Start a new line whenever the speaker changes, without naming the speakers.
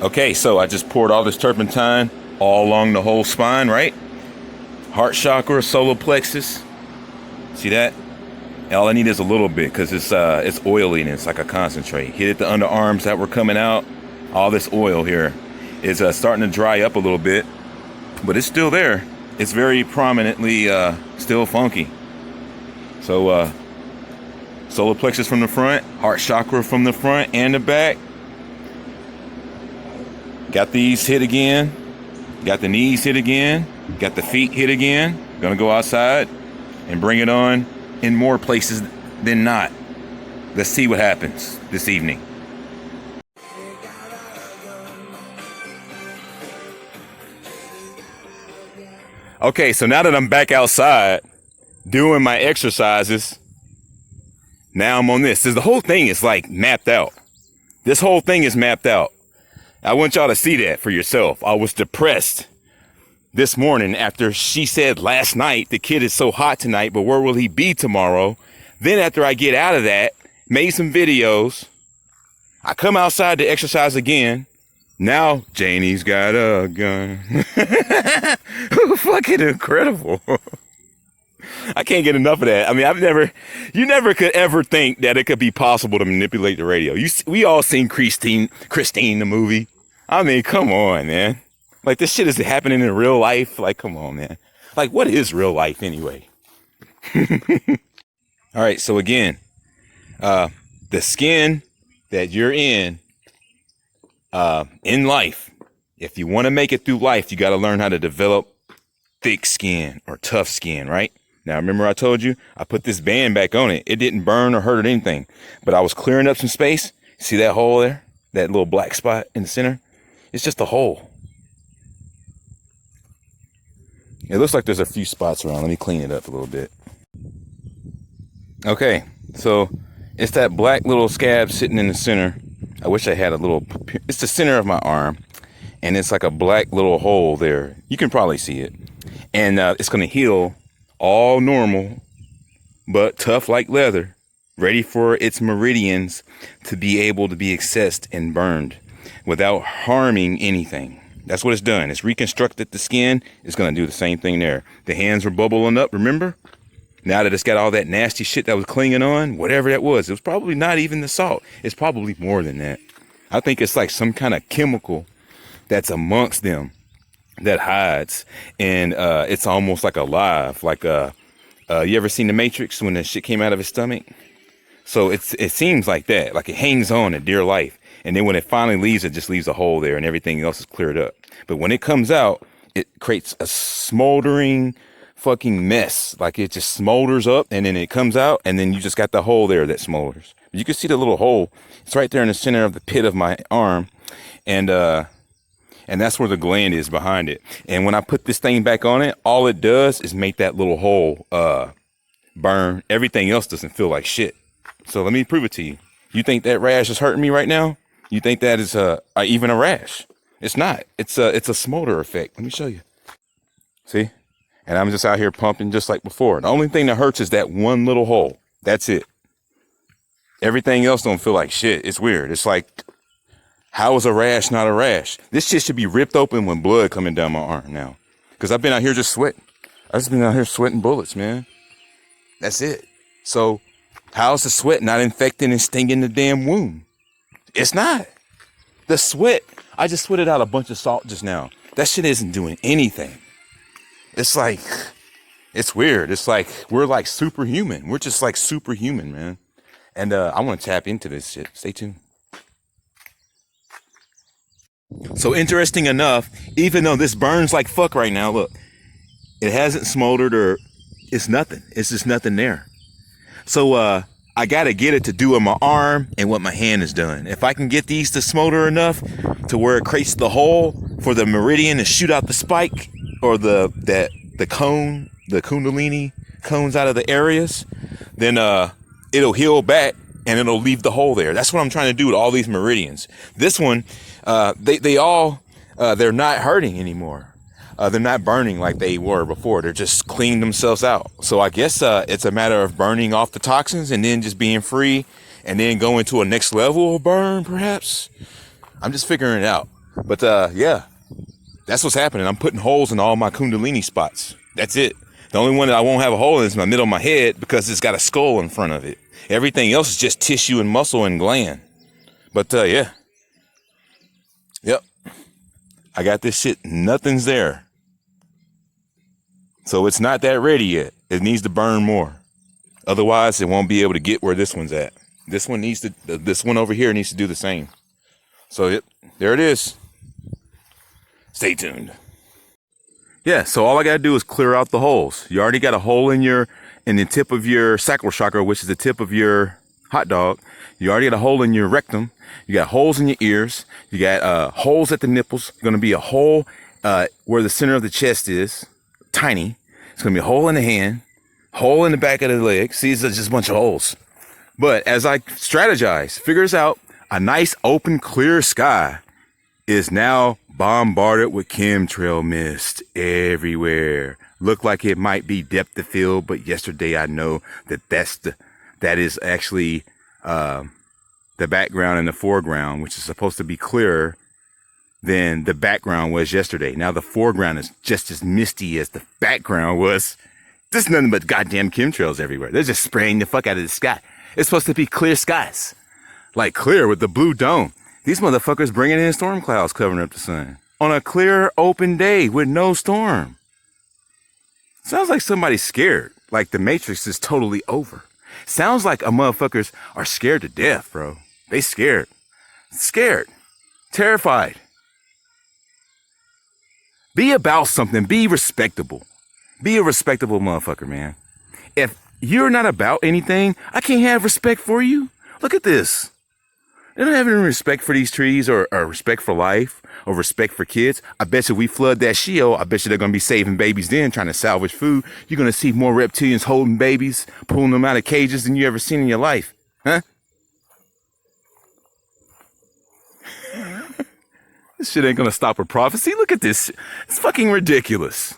Okay, so I just poured all this turpentine all along the whole spine, right? Heart chakra, solar plexus. See that? All I need is a little bit because it's oily and it's like a concentrate. Hit it the underarms that were coming out. All this oil here is starting to dry up a little bit, but it's still there. It's very prominently still funky. So solar plexus from the front, heart chakra from the front and the back. Got these hit again. Got the knees hit again. Got the feet hit again. Gonna go outside and bring it on in more places than not. Let's see what happens this evening. Okay, so now that I'm back outside doing my exercises, now I'm on this. The whole thing is like mapped out. This whole thing is mapped out. I want y'all to see that for yourself. I was depressed this morning after she said last night, the kid is so hot tonight, but where will he be tomorrow? Then after I get out of that, made some videos. I come outside to exercise again. Now Janie's got a gun. Fucking incredible. I can't get enough of that. I mean, you never could ever think that it could be possible to manipulate the radio. We all seen Christine, the movie. I mean, come on, man. Like, this shit is happening in real life. Like, come on, man. Like, what is real life anyway? All right. So again, the skin that you're in life, if you want to make it through life, you got to learn how to develop thick skin or tough skin, right? Now, remember I told you I put this band back on it. It didn't burn or hurt anything, but I was clearing up some space. See that hole there? That little black spot in the center? It's just a hole. It looks like there's a few spots around. Let me clean it up a little bit. Okay, so it's that black little scab sitting in the center. I wish I had a little, it's the center of my arm. And it's like a black little hole there. You can probably see it. And it's going to heal all normal, but tough like leather, ready for its meridians to be able to be accessed and burned without harming anything. That's what it's done. It's reconstructed the skin. It's going to do the same thing there. The hands were bubbling up, remember? Now that it's got all that nasty shit that was clinging on, whatever that was, it was probably not even the salt. It's probably more than that. I think it's like some kind of chemical that's amongst them that hides, and it's almost like alive. Like you ever seen The Matrix when the shit came out of his stomach? So it seems like that, like it hangs on at dear life, and then when it finally leaves, it just leaves a hole there and everything else is cleared up. But when it comes out, it creates a smoldering fucking mess. Like it just smolders up and then it comes out, and then you just got the hole there that smolders. You can see the little hole. It's right there in the center of the pit of my arm, and that's where the gland is behind it. And when I put this thing back on it, all it does is make that little hole burn. Everything else doesn't feel like shit. So let me prove it to you. You think that rash is hurting me right now? You think that is even a rash? It's not. It's a smolder effect. Let me show you. See? And I'm just out here pumping just like before. The only thing that hurts is that one little hole. That's it. Everything else don't feel like shit. It's weird. It's like, how is a rash not a rash? This shit should be ripped open when blood coming down my arm now. Because I've been out here just sweating. I've just been out here sweating bullets, man. That's it. So how's the sweat not infecting and stinging the damn wound? It's not. The sweat, I just sweated out a bunch of salt just now. That shit isn't doing anything. It's like, it's weird. It's like, we're like superhuman. We're just like superhuman, man. And I want to tap into this shit. Stay tuned. So interesting enough, even though this burns like fuck right now, look, it hasn't smoldered or it's nothing. It's just nothing there. So I got to get it to do with my arm and what my hand has done. If I can get these to smolder enough to where it creates the hole for the meridian to shoot out the spike or the cone, the kundalini cones out of the areas, then it'll heal back and it'll leave the hole there. That's what I'm trying to do with all these meridians. This one, they all, they're not hurting anymore. They're not burning like they were before. They're just cleaning themselves out. So I guess it's a matter of burning off the toxins and then just being free and then going to a next level of burn, perhaps. I'm just figuring it out. But yeah, that's what's happening. I'm putting holes in all my Kundalini spots. That's it. The only one that I won't have a hole in is my middle of my head because it's got a skull in front of it. Everything else is just tissue and muscle and gland. But yeah. Yep. I got this shit. Nothing's there. So it's not that ready yet. It needs to burn more. Otherwise, it won't be able to get where this one's at. This one needs to, this one over here needs to do the same. So yep, there it is. Stay tuned. Yeah, so all I gotta do is clear out the holes. You already got a hole in the tip of your sacral chakra, which is the tip of your hot dog. You already got a hole in your rectum. You got holes in your ears. You got holes at the nipples. Gonna be a hole where the center of the chest is, tiny. It's gonna be a hole in the hand, hole in the back of the leg. See, it's just a bunch of holes. But as I strategize, figures out a nice open clear sky is now bombarded with chemtrail mist everywhere. Look like it might be depth of field, but yesterday I know that is actually the background and the foreground, which is supposed to be clearer than the background was yesterday. Now the foreground is just as misty as the background was. There's nothing but goddamn chemtrails everywhere. They're just spraying the fuck out of the sky. It's supposed to be clear skies, like clear with the blue dome. These motherfuckers bringing in storm clouds covering up the sun on a clear, open day with no storm. Sounds like somebody's scared, like the Matrix is totally over. Sounds like motherfuckers are scared to death, bro. They scared, terrified. Be about something. Be respectable. Be a respectable motherfucker, man. If you're not about anything, I can't have respect for you. Look at this. They don't have any respect for these trees or respect for life or respect for kids. I bet you we flood that Sheol, I bet you they're going to be saving babies then, trying to salvage food. You're going to see more reptilians holding babies, pulling them out of cages than you ever seen in your life. Huh? This shit ain't going to stop a prophecy. Look at this. It's fucking ridiculous.